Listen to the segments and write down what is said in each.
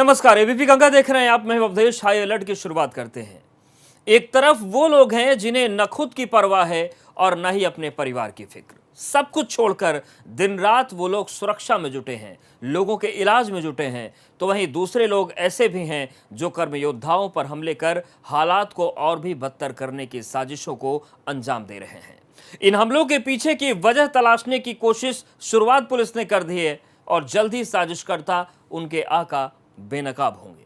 नमस्कार, एबीपी गंगा देख रहे हैं आप। मैं अवधेश। हाई अलर्ट की शुरुआत करते हैं। एक तरफ वो लोग हैं जिन्हें न खुद की परवाह है और न ही अपने परिवार की फिक्र। सब कुछ छोड़कर दिन रात वो लोग सुरक्षा में जुटे हैं, लोगों के इलाज में जुटे हैं। तो वहीं दूसरे लोग ऐसे भी हैं जो कर्म योद्धाओं पर हमले कर हालात को और भी बदतर करने की साजिशों को अंजाम दे रहे हैं। इन हमलों के पीछे की वजह तलाशने की कोशिश शुरुआत पुलिस ने कर दी है और जल्द ही साजिशकर्ता उनके आका बेनकाब होंगे।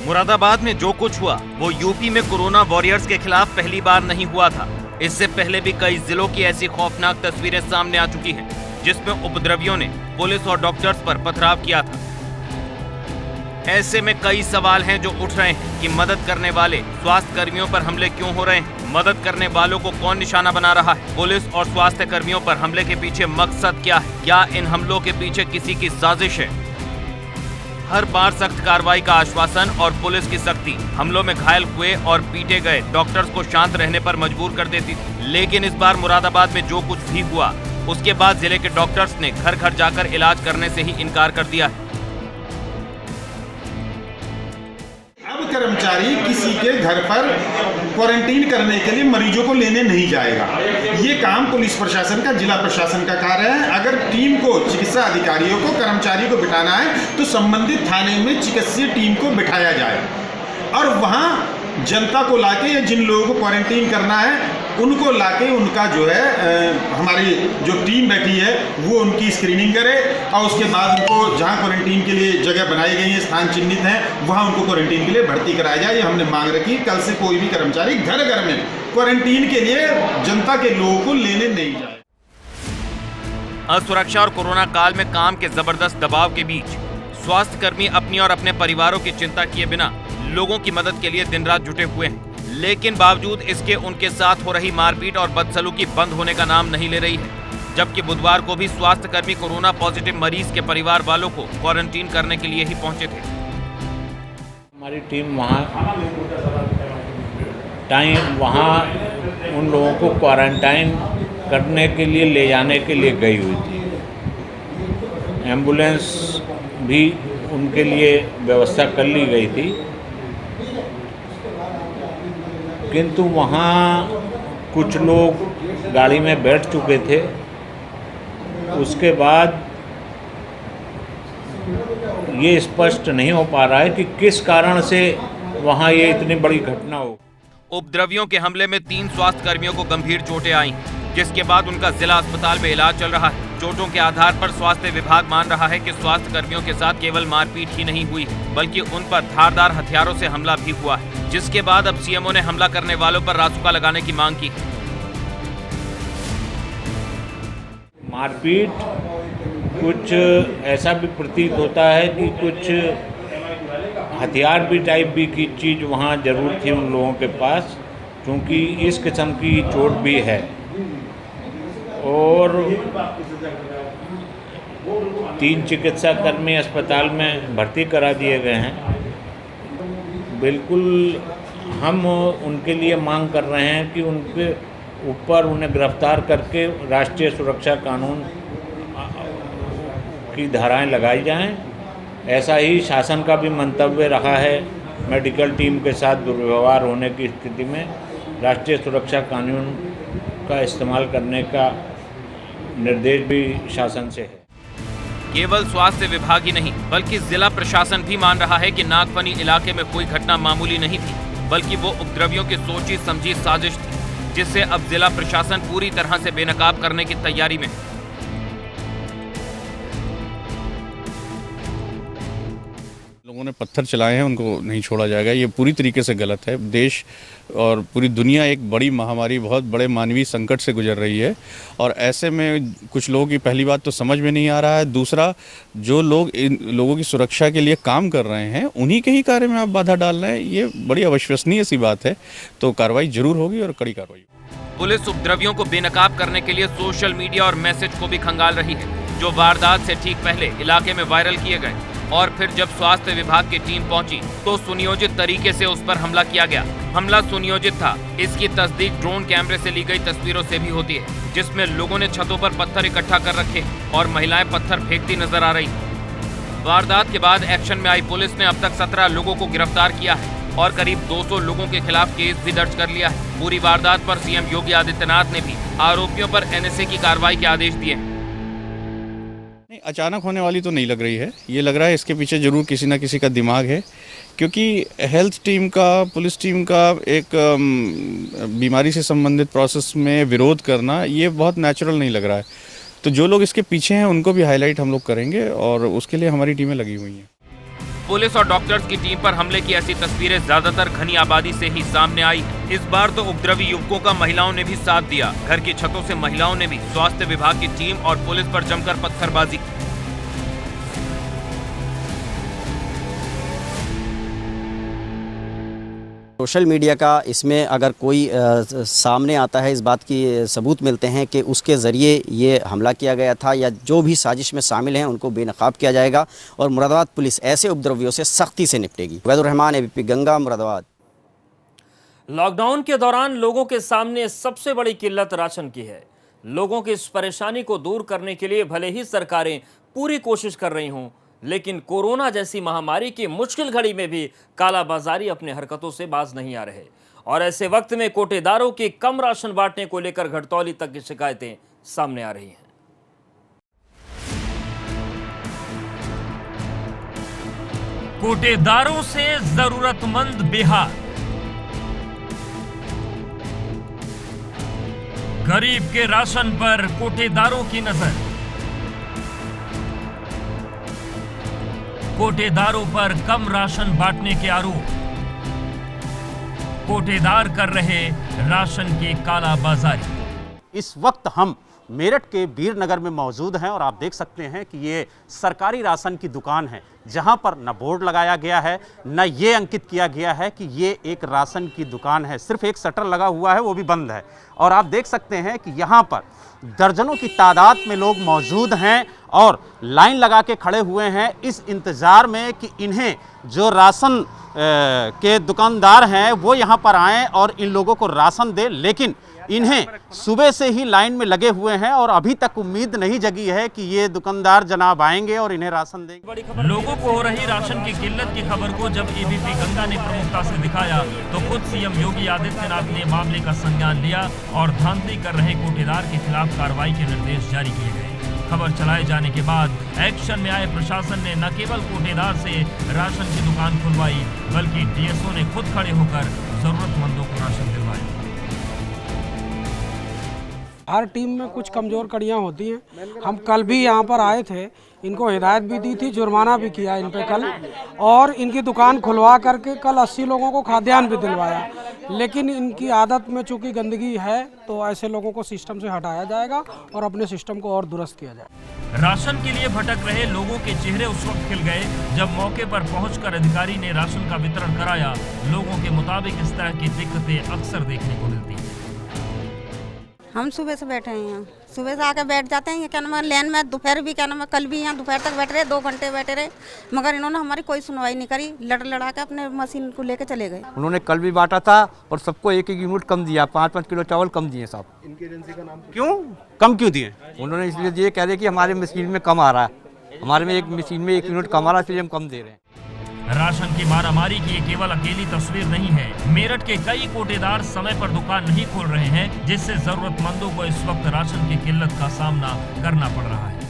मुरादाबाद में जो कुछ हुआ वो यूपी में कोरोना वॉरियर्स के खिलाफ पहली बार नहीं हुआ था। इससे पहले भी कई जिलों की ऐसी खौफनाक तस्वीरें सामने आ चुकी हैं, जिसमें उपद्रवियों ने पुलिस और डॉक्टर्स पर पथराव किया था। ऐसे में कई सवाल हैं जो उठ रहे हैं कि मदद करने वाले स्वास्थ्य कर्मियों पर हमले क्यों हो रहे हैं, मदद करने वालों को कौन निशाना बना रहा है, पुलिस और स्वास्थ्य कर्मियों पर हमले के पीछे मकसद क्या है, क्या इन हमलों के पीछे किसी की साजिश है। हर बार सख्त कार्रवाई का आश्वासन और पुलिस की सख्ती हमलों में घायल हुए और पीटे गए डॉक्टर्स को शांत रहने पर मजबूर कर देती थी। लेकिन इस बार मुरादाबाद में जो कुछ भी हुआ उसके बाद जिले के डॉक्टर्स ने घर घर जाकर इलाज करने से ही इनकार कर दिया है। कर्मचारी किसी के घर पर क्वारंटीन करने के लिए मरीजों को लेने नहीं जाएगा। ये काम पुलिस प्रशासन का, जिला प्रशासन का कार्य है। अगर टीम को, चिकित्सा अधिकारियों को, कर्मचारी को बिठाना है तो संबंधित थाने में चिकित्सीय टीम को बिठाया जाए और वहाँ जनता को लाके या जिन लोगों को क्वारंटीन करना है उनको लाके उनका जो है हमारी जो टीम बैठी है वो उनकी स्क्रीनिंग करे और उसके बाद उनको जहाँ क्वारंटीन के लिए जगह बनाई गई है, स्थान चिन्हित हैं, वहाँ उनको क्वारंटीन के लिए भर्ती कराया जाए। ये हमने मांग रखी। कल से कोई भी कर्मचारी घर घर में क्वारंटीन के लिए जनता के लोगों को लेने नहीं जाए। असुरक्षा और कोरोना काल में काम के जबरदस्त दबाव के बीच स्वास्थ्य कर्मी अपनी और अपने परिवारों की चिंता किए बिना लोगों की मदद के लिए दिन रात जुटे हुए हैं। लेकिन बावजूद इसके उनके साथ हो रही मारपीट और बदसलूकी बंद होने का नाम नहीं ले रही है। जबकि बुधवार को भी स्वास्थ्य कर्मी कोरोना पॉजिटिव मरीज के परिवार वालों को क्वारंटीन करने के लिए ही पहुंचे थे। हमारी टीम वहाँ उन लोगों को क्वारंटाइन करने के लिए ले जाने के लिए गई हुई थी। एम्बुलेंस भी उनके लिए व्यवस्था कर ली गई थी, किंतु वहाँ कुछ लोग गाड़ी में बैठ चुके थे। उसके बाद ये स्पष्ट नहीं हो पा रहा है कि किस कारण से वहाँ ये इतनी बड़ी घटना हो। उपद्रवियों के हमले में 3 स्वास्थ्य कर्मियों को गंभीर चोटें आई, जिसके बाद उनका जिला अस्पताल में इलाज चल रहा है। चोटों के आधार पर स्वास्थ्य विभाग मान रहा है कि स्वास्थ्य कर्मियों के साथ केवल मारपीट ही नहीं हुई है, बल्कि उन पर धारदार हथियारों से हमला भी हुआ है, जिसके बाद अब सीएमओ ने हमला करने वालों पर रासुका लगाने की मांग की है। मारपीट कुछ ऐसा भी प्रतीत होता है कि कुछ हथियार भी टाइप भी की चीज़ वहाँ जरूर थी उन लोगों के पास, क्योंकि इस किस्म की चोट भी है। और 3 चिकित्सा कर्मी अस्पताल में भर्ती करा दिए गए हैं। बिल्कुल हम उनके लिए मांग कर रहे हैं कि उनके ऊपर उन्हें गिरफ्तार करके राष्ट्रीय सुरक्षा कानून की धाराएं लगाई जाएं। ऐसा ही शासन का भी मंतव्य रहा है। मेडिकल टीम के साथ दुर्व्यवहार होने की स्थिति में राष्ट्रीय सुरक्षा कानून का इस्तेमाल करने का निर्देश भी शासन से है। केवल स्वास्थ्य विभाग ही नहीं बल्कि जिला प्रशासन भी मान रहा है कि नागफनी इलाके में कोई घटना मामूली नहीं थी, बल्कि वो उपद्रवियों की सोची समझी साजिश थी, जिससे अब जिला प्रशासन पूरी तरह से बेनकाब करने की तैयारी में है। लोगों ने पत्थर चलाए हैं, उनको नहीं छोड़ा जाएगा। ये पूरी तरीके से गलत है। देश और पूरी दुनिया एक बड़ी महामारी, बहुत बड़े मानवीय संकट से गुजर रही है और ऐसे में कुछ लोगों की पहली बात तो समझ में नहीं आ रहा है, दूसरा जो लोग इन लोगों की सुरक्षा के लिए काम कर रहे हैं उन्हीं के ही कार्य में आप बाधा डाल रहे हैं। ये बड़ी अविश्वसनीय सी बात है। तो कार्रवाई जरूर होगी और कड़ी कार्रवाई। पुलिस उपद्रवियों को बेनकाब करने के लिए सोशल मीडिया और मैसेज को भी खंगाल रही है, जो वारदात से ठीक पहले इलाके में वायरल किए गए। और फिर जब स्वास्थ्य विभाग की टीम पहुंची तो सुनियोजित तरीके से उस पर हमला किया गया। हमला सुनियोजित था, इसकी तस्दीक ड्रोन कैमरे से ली गई तस्वीरों से भी होती है, जिसमें लोगों ने छतों पर पत्थर इकट्ठा कर रखे और महिलाएं पत्थर फेंकती नजर आ रही। वारदात के बाद एक्शन में आई पुलिस ने अब तक 17 लोगों को गिरफ्तार किया है और करीब 200 लोगों के खिलाफ केस भी दर्ज कर लिया है। पूरी वारदात पर सीएम योगी आदित्यनाथ ने भी आरोपियों पर एनएसए की कार्रवाई के आदेश दिए हैं। नहीं, अचानक होने वाली तो नहीं लग रही है। ये लग रहा है इसके पीछे जरूर किसी ना किसी का दिमाग है, क्योंकि हेल्थ टीम का, पुलिस टीम का एक बीमारी से संबंधित प्रोसेस में विरोध करना ये बहुत नेचुरल नहीं लग रहा है। तो जो लोग इसके पीछे हैं उनको भी हाईलाइट हम लोग करेंगे और उसके लिए हमारी टीमें लगी हुई हैं। पुलिस और डॉक्टर्स की टीम पर हमले की ऐसी तस्वीरें ज्यादातर घनी आबादी से ही सामने आई। इस बार तो उपद्रवी युवकों का महिलाओं ने भी साथ दिया। घर की छतों से महिलाओं ने भी स्वास्थ्य विभाग की टीम और पुलिस पर जमकर पत्थरबाजी की। सोशल मीडिया का इसमें अगर कोई सामने आता है, इस बात की सबूत मिलते हैं कि उसके ज़रिए ये हमला किया गया था या जो भी साजिश में शामिल हैं उनको बेनकाब किया जाएगा और मुरादाबाद पुलिस ऐसे उपद्रवियों से सख्ती से निपटेगी। वैदुर रहमान, एबीपी गंगा, मुरादाबाद। लॉकडाउन के दौरान लोगों के सामने सबसे बड़ी किल्लत राशन की है। लोगों की इस परेशानी को दूर करने के लिए भले ही सरकारें पूरी कोशिश कर रही हों, लेकिन कोरोना जैसी महामारी की मुश्किल घड़ी में भी कालाबाजारी अपने हरकतों से बाज नहीं आ रहे और ऐसे वक्त में कोटेदारों के कम राशन बांटने को लेकर घटतौली तक की शिकायतें सामने आ रही हैं। कोटेदारों से जरूरतमंद बेहाल, गरीब के राशन पर कोटेदारों की नजर। कोटेदारों पर कम राशन बांटने के आरोप। कोटेदार कर रहे राशन की कालाबाजारी। इस वक्त हम मेरठ के वीरनगर में मौजूद हैं और आप देख सकते हैं कि ये सरकारी राशन की दुकान है, जहां पर न बोर्ड लगाया गया है, न ये अंकित किया गया है कि ये एक राशन की दुकान है। सिर्फ एक शटर लगा हुआ है, वो भी बंद है। और आप देख सकते हैं कि यहाँ पर दर्जनों की तादाद में लोग मौजूद हैं और लाइन लगा के खड़े हुए हैं इस इंतज़ार में कि इन्हें जो राशन के दुकानदार हैं वो यहाँ पर आएँ और इन लोगों को राशन दें। लेकिन इन्हें सुबह से ही लाइन में लगे हुए हैं और अभी तक उम्मीद नहीं जगी है कि ये दुकानदार जनाब आएंगे और इन्हें राशन देंगे। लोगों को हो रही राशन की किल्लत की खबर को जब एबीपी गंगा ने प्रमुखता से दिखाया तो खुद सीएम योगी आदित्यनाथ ने मामले का संज्ञान लिया और धांधली कर रहे कोटेदार के खिलाफ कार्रवाई के निर्देश जारी किए गए। खबर चलाए जाने के बाद एक्शन में आए प्रशासन ने न केवल कोटेदार से राशन की दुकान खुलवाई, बल्कि डीएसओ ने खुद खड़े होकर जरूरतमंदों को राशन दिलवाया। हर टीम में कुछ कमज़ोर कड़ियाँ होती हैं। हम कल भी यहाँ पर आए थे, इनको हिदायत भी दी थी, जुर्माना भी किया इन पे कल, और इनकी दुकान खुलवा करके कल 80 लोगों को खाद्यान्न भी दिलवाया। लेकिन इनकी आदत में चूंकि गंदगी है तो ऐसे लोगों को सिस्टम से हटाया जाएगा और अपने सिस्टम को और दुरुस्त किया जाएगा। राशन के लिए भटक रहे लोगों के चेहरे उस वक्त खिल गए जब मौके पर पहुंचकर अधिकारी ने राशन का वितरण कराया। लोगों के मुताबिक इस तरह की दिक्कतें अक्सर देखने को मिलती हैं। हम सुबह से बैठे हैं यहाँ, सुबह से आकर बैठ जाते हैं। ये क्या नाम है लेन में, दोपहर भी क्या नाम है, कल भी यहाँ दोपहर तक बैठ रहे, 2 घंटे बैठे रहे, मगर इन्होंने हमारी कोई सुनवाई नहीं करी। लड़ा के अपने मशीन को लेकर चले गए। उन्होंने कल भी बांटा था और सबको 1-1 यूनिट कम दिया, 5-5 किलो चावल कम दिए साहब। इनकी एजेंसी का नाम क्यों कम क्यों दिए? उन्होंने इसलिए ये कह रहे कि हमारे मशीन में कम आ रहा है, हमारे में एक मशीन में 1 यूनिट कम आ रहा है, इसलिए हम कम दे रहे हैं। राशन की मारामारी की ये केवल अकेली तस्वीर नहीं है। मेरठ के कई कोटेदार समय पर दुकान नहीं खोल रहे हैं, जिससे जरूरतमंदों को इस वक्त राशन की किल्लत का सामना करना पड़ रहा है।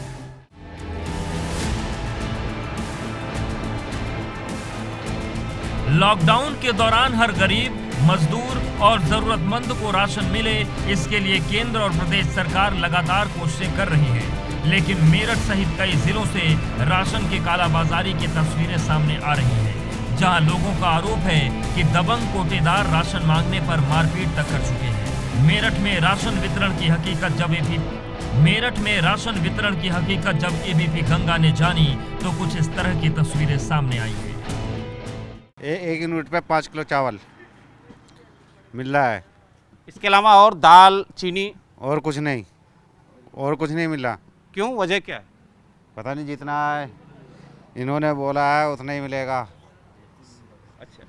लॉकडाउन के दौरान हर गरीब, मजदूर और जरूरतमंद को राशन मिले, इसके लिए केंद्र और प्रदेश सरकार लगातार कोशिशें कर रही है। लेकिन मेरठ सहित कई जिलों से राशन की कालाबाजारी की तस्वीरें सामने आ रही हैं, जहां लोगों का आरोप है कि दबंग कोटेदार राशन मांगने पर मारपीट तक कर चुके हैं। मेरठ में राशन वितरण की हकीकत जब एबीपी गंगा ने जानी तो कुछ इस तरह की तस्वीरें सामने आई हैं। 1 यूनिट पे 5 किलो चावल मिल रहा है, इसके अलावा और दाल, चीनी और कुछ नहीं मिल रहा। क्यों, वजह क्या है? पता नहीं, जितना इन्होंने बोला है उतना ही मिलेगा। अच्छा,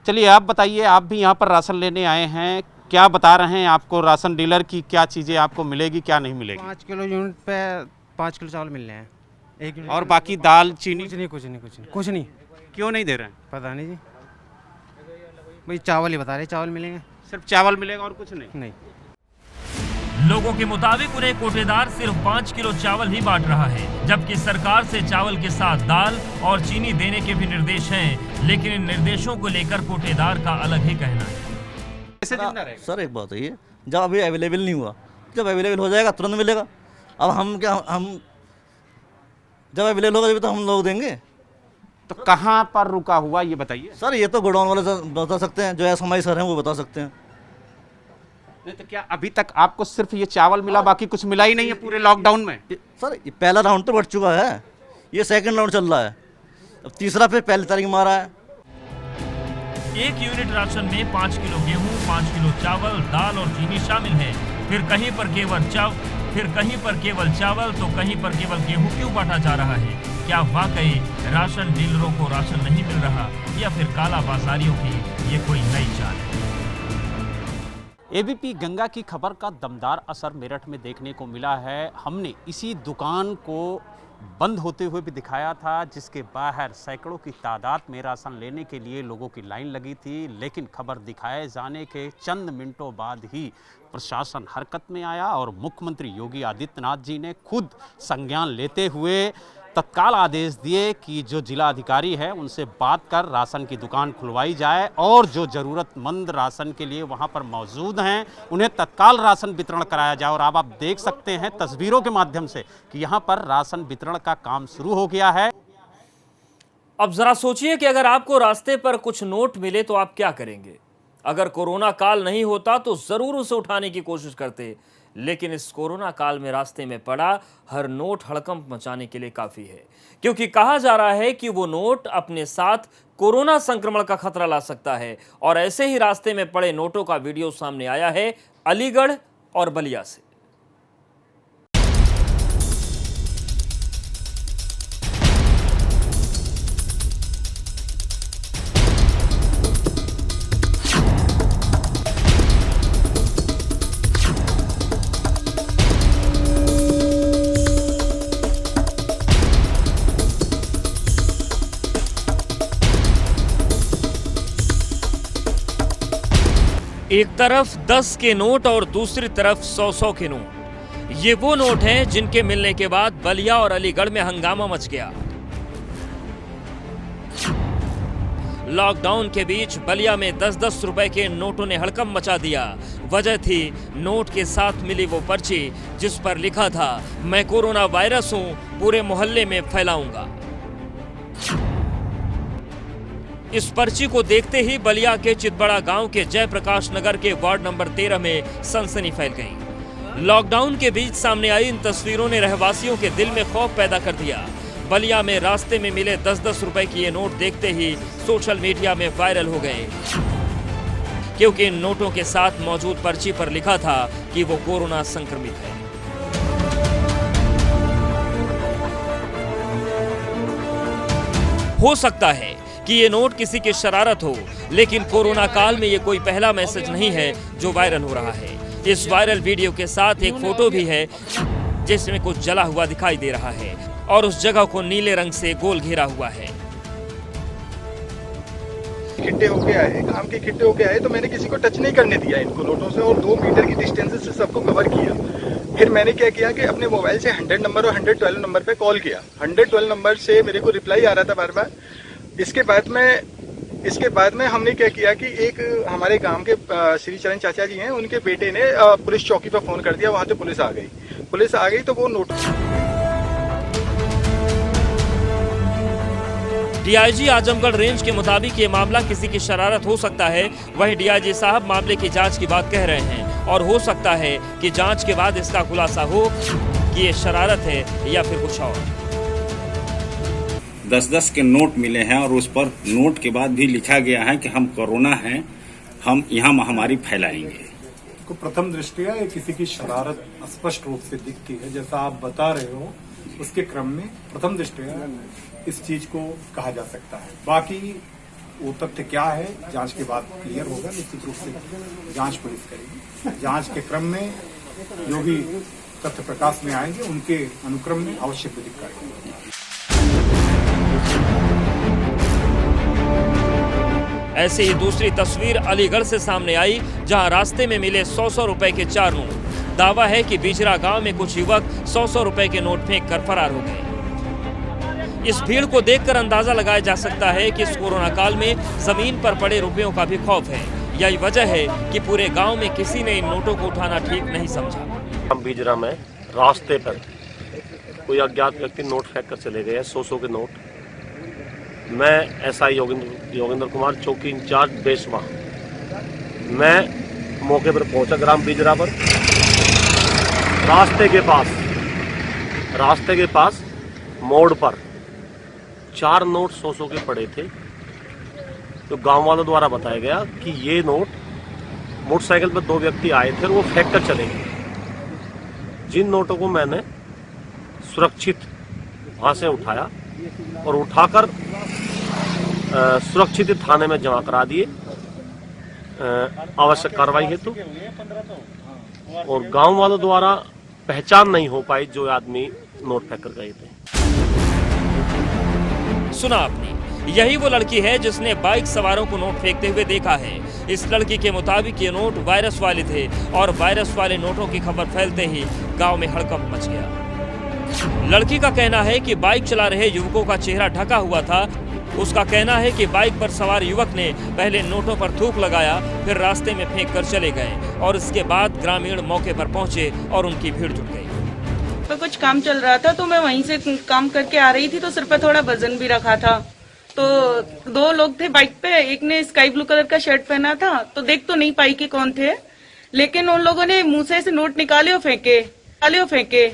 चलिए आप बताइए, आप भी यहाँ पर राशन लेने आए हैं, क्या बता रहे हैं आपको राशन डीलर की क्या चीज़ें आपको मिलेगी क्या नहीं मिलेगी? 5 किलो यूनिट पे 5 किलो चावल मिल रहे हैं, 1 यूनिट। और बाकी दाल चीनी कुछ नहीं। क्यों नहीं दे रहे हैं? पता नहीं जी, भाई चावल ही बता रहे, चावल मिलेंगे। सिर्फ चावल मिलेगा और कुछ नहीं? लोगों के मुताबिक उन्हें कोटेदार सिर्फ 5 किलो चावल ही बांट रहा है, जबकि सरकार से चावल के साथ दाल और चीनी देने के भी निर्देश हैं, लेकिन इन निर्देशों को लेकर कोटेदार का अलग ही कहना है। सर एक बात है, ये जब अभी अवेलेबल नहीं हुआ, जब अवेलेबल हो जाएगा तुरंत मिलेगा। अब हम जब अवेलेबल होगा तो हम लोग देंगे। तो कहाँ पर रुका हुआ ये बताइए। सर ये तो गोडाउन वाले बता सकते हैं, जो एसएमआई सर हैं वो बता सकते हैं। नहीं तो क्या अभी तक आपको सिर्फ ये चावल मिला, बाकी कुछ मिला ही नहीं है पूरे लॉकडाउन में? सर पहला राउंड तो बढ़ चुका है, ये सेकंड राउंड चल रहा है, अब तीसरा पे पहली तारीख मारा है। 1 यूनिट राशन में 5 किलो गेहूं, 5 किलो चावल, दाल और चीनी शामिल है। फिर कहीं पर केवल चावल तो कहीं पर केवल गेहूं क्यों बांटा जा रहा है? क्या वाकई राशन डीलरों को राशन नहीं मिल रहा, या फिर काला बाजारियों की ये कोई नई चाल है? एबीपी गंगा की खबर का दमदार असर मेरठ में देखने को मिला है। हमने इसी दुकान को बंद होते हुए भी दिखाया था, जिसके बाहर सैकड़ों की तादाद में राशन लेने के लिए लोगों की लाइन लगी थी, लेकिन खबर दिखाए जाने के चंद मिनटों बाद ही प्रशासन हरकत में आया और मुख्यमंत्री योगी आदित्यनाथ जी ने खुद संज्ञान लेते हुए तत्काल आदेश दिए कि जो जिला अधिकारी है उनसे बात कर राशन की दुकान खुलवाई जाए और जो ज़रूरतमंद राशन के लिए वहां पर मौजूद हैं उन्हें तत्काल राशन वितरण कराया जाए। और अब आप देख सकते हैं तस्वीरों के माध्यम से कि यहां पर राशन वितरण का काम शुरू हो गया है। अब जरा सोचिए कि अगर आपको रास्ते पर कुछ नोट मिले तो आप क्या करेंगे? अगर कोरोना काल नहीं होता तो जरूर उसे उठाने की कोशिश करते, लेकिन इस कोरोना काल में रास्ते में पड़ा हर नोट हड़कंप मचाने के लिए काफी है, क्योंकि कहा जा रहा है कि वो नोट अपने साथ कोरोना संक्रमण का खतरा ला सकता है। और ऐसे ही रास्ते में पड़े नोटों का वीडियो सामने आया है अलीगढ़ और बलिया से। एक तरफ 10 के नोट और दूसरी तरफ 100-100 के नोट। ये वो नोट हैं जिनके मिलने के बाद बलिया और अलीगढ़ में हंगामा मच गया। लॉकडाउन के बीच बलिया में 10-10 रुपए के नोटों ने हड़कंप मचा दिया। वजह थी नोट के साथ मिली वो पर्ची जिस पर लिखा था, मैं कोरोना वायरस हूं, पूरे मोहल्ले में फैलाऊंगा। इस पर्ची को देखते ही बलिया के चितबड़ा गांव के जयप्रकाश नगर के वार्ड नंबर 13 में सनसनी फैल गई। लॉकडाउन के बीच सामने आई इन तस्वीरों ने रहवासियों के दिल में खौफ पैदा कर दिया। बलिया में रास्ते में मिले 10-10 रुपए की ये नोट देखते ही सोशल मीडिया में वायरल हो गए, क्योंकि इन नोटों के साथ मौजूद पर्ची पर लिखा था कि वो कोरोना संक्रमित है। हो सकता है कि ये नोट किसी की शरारत हो, लेकिन कोरोना काल में ये कोई पहला मैसेज नहीं है जो वायरल हो रहा है। इस वायरल वीडियो के साथ एक फोटो भी है जिसमें कुछ जला हुआ दिखाई दे रहा है और उस जगह को नीले रंग से गोल घेरा हुआ है। इकट्ठे होके आए, काम के इकट्ठे होके आए, तो मैंने किसी को टच नहीं करने दिया इनको नोटों से और 2 मीटर की डिस्टेंस से सबको कवर किया। फिर मैंने क्या किया कि अपने मोबाइल से 100 नंबर और 112 नंबर पे कॉल किया। 112 नंबर से मेरे को रिप्लाई आ रहा था बार बार। इसके बाद में हमने क्या किया कि एक हमारे गांव के श्री चरण चाचा जी हैं, उनके बेटे ने पुलिस चौकी पर फोन कर दिया। वहां से पुलिस आ गई तो वो नोट। डीआईजी आजमगढ़ रेंज के मुताबिक ये मामला किसी की शरारत हो सकता है। वहीं डीआईजी साहब मामले की जांच की बात कह रहे हैं और हो सकता है कि जांच के बाद इसका खुलासा हो कि ये शरारत है या फिर कुछ और। 10-10 के नोट मिले हैं और उस पर नोट के बाद भी लिखा गया है कि हम कोरोना हैं, हम यहाँ महामारी फैलाएंगे। को प्रथम दृष्टया ये किसी की शरारत स्पष्ट रूप से दिखती है, जैसा आप बता रहे हो। उसके क्रम में प्रथम दृष्टया इस चीज को कहा जा सकता है। बाकी वो तथ्य क्या है जांच के बाद क्लियर होगा। निश्चित रूप से जांच पुलिस करेगी। जांच के क्रम में जो भी तथ्य प्रकाश में आएंगे उनके अनुक्रम में आवश्यक विधिक कार्रवाई होगी। ऐसे ही दूसरी तस्वीर अलीगढ़ से सामने आई, जहां रास्ते में मिले 100-100 रुपए के 4 नोट। दावा है कि बिजरा गांव में कुछ युवक 100-100 रुपए के नोट फेंक कर फरार हो गए। इस भीड़ को देखकर अंदाजा लगाया जा सकता है कि इस कोरोना काल में जमीन पर पड़े रुपयों का भी खौफ है। यही वजह है कि पूरे गांव में किसी ने इन नोटों को उठाना ठीक नहीं समझा। बिजरा में रास्ते पर कोई अज्ञात व्यक्ति नोट फेंक कर चले गए, 100-100 के नोट। मैं एसआई योगेंद्र कुमार, चौकी इंचार्ज बेसवा, मैं मौके पर पहुंचा ग्राम बिजरा पर। रास्ते के पास मोड़ पर 4 नोट 100-100 के पड़े थे। तो गांव वालों द्वारा बताया गया कि ये नोट मोटरसाइकिल पर 2 व्यक्ति आए थे और वो फेंक कर चले गए। जिन नोटों को मैंने सुरक्षित वहां से उठाया और उठाकर सुरक्षित थाने में जमा करा दिए आवश्यक कार्रवाई हेतु। और गांव वालों द्वारा पहचान नहीं हो पाई जो आदमी नोट फेंक कर गए थे। सुना आपने, यही वो लड़की है जिसने बाइक सवारों को नोट फेंकते हुए देखा है। इस लड़की के मुताबिक ये नोट वायरस वाले थे और वायरस वाले नोटों की खबर फैलते ही गांव में हड़कंप मच गया। लड़की का कहना है कि बाइक चला रहे युवकों का चेहरा ढका हुआ था। उसका कहना है कि बाइक पर सवार युवक ने पहले नोटों पर थूक लगाया, फिर रास्ते में फेंक कर चले गए और इसके बाद ग्रामीण मौके पर पहुंचे और उनकी भीड़ जुट गई। तो कुछ काम चल रहा था तो मैं वहीं से काम करके आ रही थी, तो सिर पर थोड़ा वजन भी रखा था। तो 2 लोग थे बाइक पे, एक ने स्काई ब्लू कलर का शर्ट पहना था, तो देख तो नहीं पाई कि कौन थे, लेकिन उन लोगों ने मुंह से नोट निकाले और फेंके।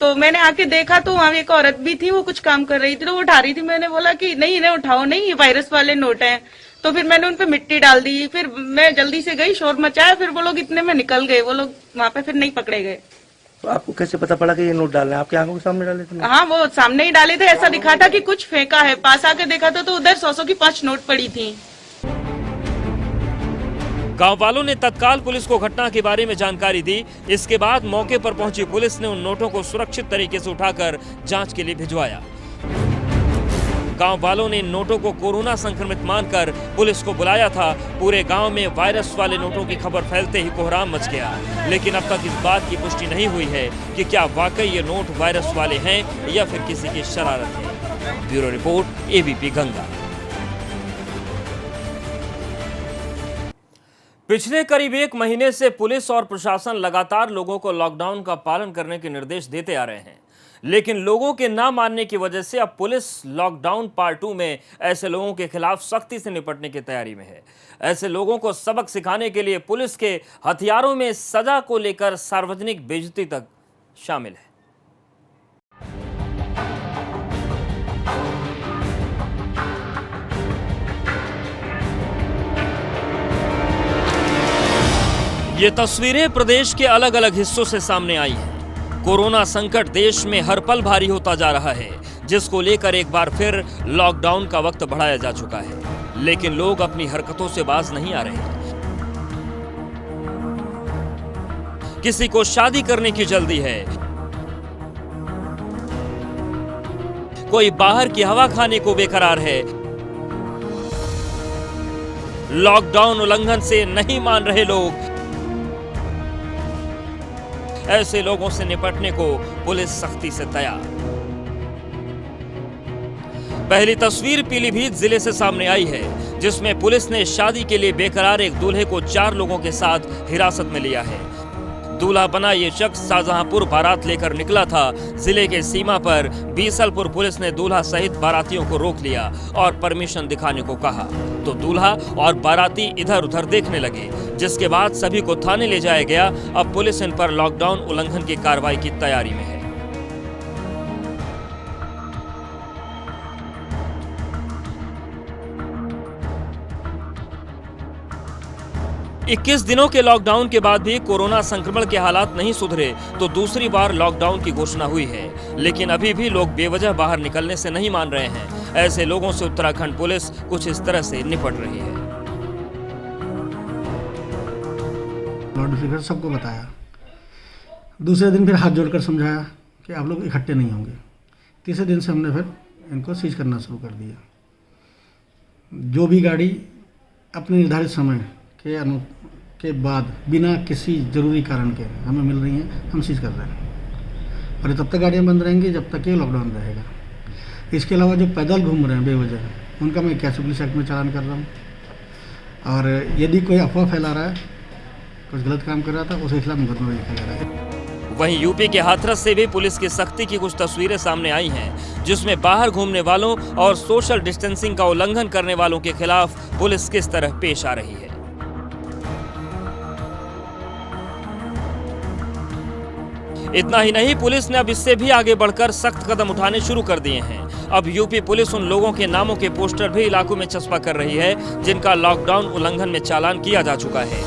तो मैंने आके देखा तो वहाँ एक औरत भी थी, वो कुछ काम कर रही थी, तो वो उठा रही थी। मैंने बोला कि नहीं, इन्हें उठाओ नहीं, ये वायरस वाले नोट हैं। तो फिर मैंने उन पे मिट्टी डाल दी। फिर मैं जल्दी से गई, शोर मचाया, फिर वो लोग इतने में निकल गए। वो लोग वहाँ पे फिर नहीं पकड़े गए। तो आपको कैसे पता पड़ा कि ये नोट डालना है? आपकी आंखों के सामने डाले थे? हाँ, वो सामने ही डाले थे। ऐसा दिखा था कि कुछ फेंका है। पास आके देखा था तो उधर 100-100 की 5 नोट पड़ी थी। गांव वालों ने तत्काल पुलिस को घटना के बारे में जानकारी दी। इसके बाद मौके पर पहुंची पुलिस ने उन नोटों को सुरक्षित तरीके से उठाकर जांच के लिए भिजवाया। गांव वालों ने इन नोटों को कोरोना संक्रमित मानकर पुलिस को बुलाया था। पूरे गांव में वायरस वाले नोटों की खबर फैलते ही कोहराम मच गया, लेकिन अब तक इस बात की पुष्टि नहीं हुई है कि क्या वाकई ये नोट वायरस वाले हैं या फिर किसी की शरारत है। Bureau report, ABP Ganga. पिछले करीब 1 महीने से पुलिस और प्रशासन लगातार लोगों को लॉकडाउन का पालन करने के निर्देश देते आ रहे हैं, लेकिन लोगों के ना मानने की वजह से अब पुलिस लॉकडाउन पार्ट 2 में ऐसे लोगों के खिलाफ सख्ती से निपटने की तैयारी में है। ऐसे लोगों को सबक सिखाने के लिए पुलिस के हथियारों में सजा को लेकर सार्वजनिक बेइज्जती तक शामिल है। ये तस्वीरें प्रदेश के अलग अलग हिस्सों से सामने आई हैं। कोरोना संकट देश में हर पल भारी होता जा रहा है, जिसको लेकर एक बार फिर लॉकडाउन का वक्त बढ़ाया जा चुका है, लेकिन लोग अपनी हरकतों से बाज नहीं आ रहे। किसी को शादी करने की जल्दी है, कोई बाहर की हवा खाने को बेकरार है, लॉकडाउन उल्लंघन से नहीं मान रहे लोग। ऐसे लोगों से निपटने को पुलिस सख्ती से तैयार। पहली तस्वीर पीलीभीत जिले से सामने आई है, जिसमें पुलिस ने शादी के लिए बेकरार एक दूल्हे को 4 लोगों के साथ हिरासत में लिया है। दूल्हा बना ये शख्स शाहजहांपुर बारात लेकर निकला था। जिले के सीमा पर बीसलपुर पुलिस ने दूल्हा सहित बारातियों को रोक लिया और परमिशन दिखाने को कहा, तो दूल्हा और बाराती इधर उधर देखने लगे, जिसके बाद सभी को थाने ले जाया गया। अब पुलिस इन पर लॉकडाउन उल्लंघन की कार्रवाई की तैयारी में है। 21 दिनों के लॉकडाउन के बाद भी कोरोना संक्रमण के हालात नहीं सुधरे तो दूसरी बार लॉकडाउन की घोषणा हुई है, लेकिन अभी भी लोग बेवजह बाहर निकलने से नहीं मान रहे हैं। ऐसे लोगों से उत्तराखंड पुलिस कुछ इस तरह से निपट रही है। नोटिफिकेशन सबको बताया, दूसरे दिन फिर हाथ जोड़कर समझाया कि आप लोग इकट्ठे नहीं होंगे। तीसरे दिन से हमने फिर इनको सीज करना शुरू कर दिया। जो भी गाड़ी अपने निर्धारित समय के बाद बिना किसी ज़रूरी कारण के हमें मिल रही हैं, हम सीज कर रहे हैं और तब तक गाड़ियाँ बंद रहेंगी जब तक ये लॉकडाउन रहेगा। इसके अलावा जो पैदल घूम रहे हैं बेवजह, उनका मैं कैश पुलिस एक्ट में चालान कर रहा हूँ और यदि कोई अफवाह फैला रहा है, कुछ गलत काम कर रहा था, उसके खिलाफ मुकदमा लिखा जा रहा है। वहीं यूपी के हाथरस से भी पुलिस की सख्ती की कुछ तस्वीरें सामने आई हैं, जिसमें बाहर घूमने वालों और सोशल डिस्टेंसिंग का उल्लंघन करने वालों के खिलाफ पुलिस किस तरह पेश आ रही है। इतना ही नहीं, पुलिस ने अब इससे भी आगे बढ़कर सख्त कदम उठाने शुरू कर दिए हैं। अब यूपी पुलिस उन लोगों के नामों के पोस्टर भी इलाकों में चस्पा कर रही है जिनका लॉकडाउन उल्लंघन में चालान किया जा चुका है,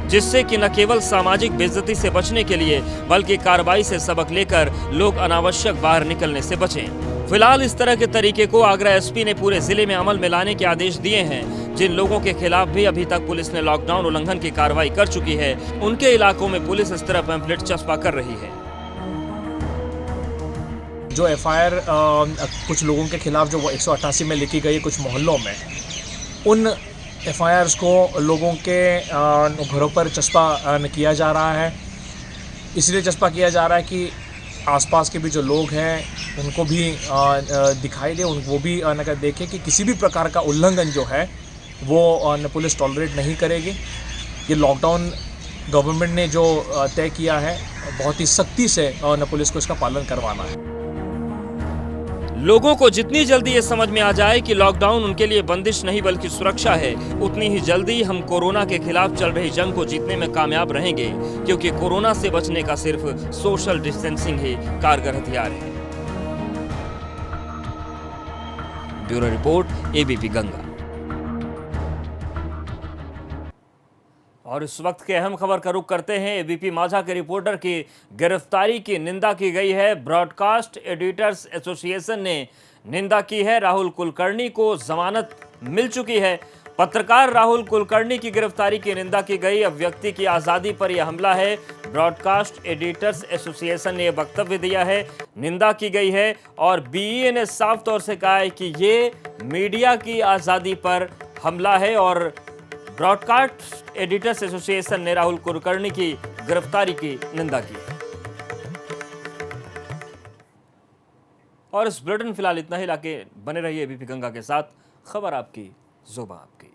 जिससे कि न केवल सामाजिक बेइज्जती से बचने के लिए बल्कि कार्रवाई से सबक लेकर लोग अनावश्यक बाहर निकलने से बचें। फिलहाल इस तरह के तरीके को आगरा एसपी ने पूरे जिले में अमल में लाने के आदेश दिए हैं। जिन लोगों के खिलाफ भी अभी तक पुलिस ने लॉकडाउन उल्लंघन की कार्रवाई कर चुकी है, उनके इलाकों में पुलिस इस तरह पैम्फलेट चस्पा कर रही है। जो एफआईआर कुछ लोगों के खिलाफ जो 188 में लिखी गई कुछ मोहल्लों में, उन एफआईआर्स को लोगों के घरों पर चस्पा किया जा रहा है। इसलिए चस्पा किया जा रहा है कि आसपास के भी जो लोग हैं उनको भी दिखाई दे, वो भी देखें कि किसी भी प्रकार का उल्लंघन जो है वो पुलिस टॉलरेट नहीं करेगी। ये लॉकडाउन गवर्नमेंट ने जो तय किया है, बहुत ही सख्ती से पुलिस को इसका पालन करवाना है। लोगों को जितनी जल्दी ये समझ में आ जाए कि लॉकडाउन उनके लिए बंदिश नहीं बल्कि सुरक्षा है, उतनी ही जल्दी हम कोरोना के खिलाफ चल रही जंग को जीतने में कामयाब रहेंगे, क्योंकि कोरोना से बचने का सिर्फ सोशल डिस्टेंसिंग ही कारगर हथियार है। Bureau report, ABP Ganga. और इस वक्त की अहम खबर का रुख करते हैं। एबीपी माझा के रिपोर्टर की गिरफ्तारी की निंदा की गई है। ब्रॉडकास्ट एडिटर्स एसोसिएशन ने निंदा की है। राहुल कुलकर्णी को जमानत मिल चुकी है। पत्रकार राहुल कुलकर्णी की गिरफ्तारी की निंदा की गई। अब व्यक्ति की आज़ादी पर यह हमला है। ब्रॉडकास्ट एडिटर्स एसोसिएशन ने यह वक्तव्य दिया है, निंदा की गई है और बीईए ने साफ तौर से कहा है कि ये मीडिया की आज़ादी पर हमला है और ब्रॉडकास्ट एडिटर्स एसोसिएशन ने राहुल कुलकर्णी की गिरफ्तारी की निंदा की है। और इस बुलेटिन फिलहाल इतना ही। लाके बने रहिए एबीपी गंगा के साथ। खबर आपकी, जुबान आपकी।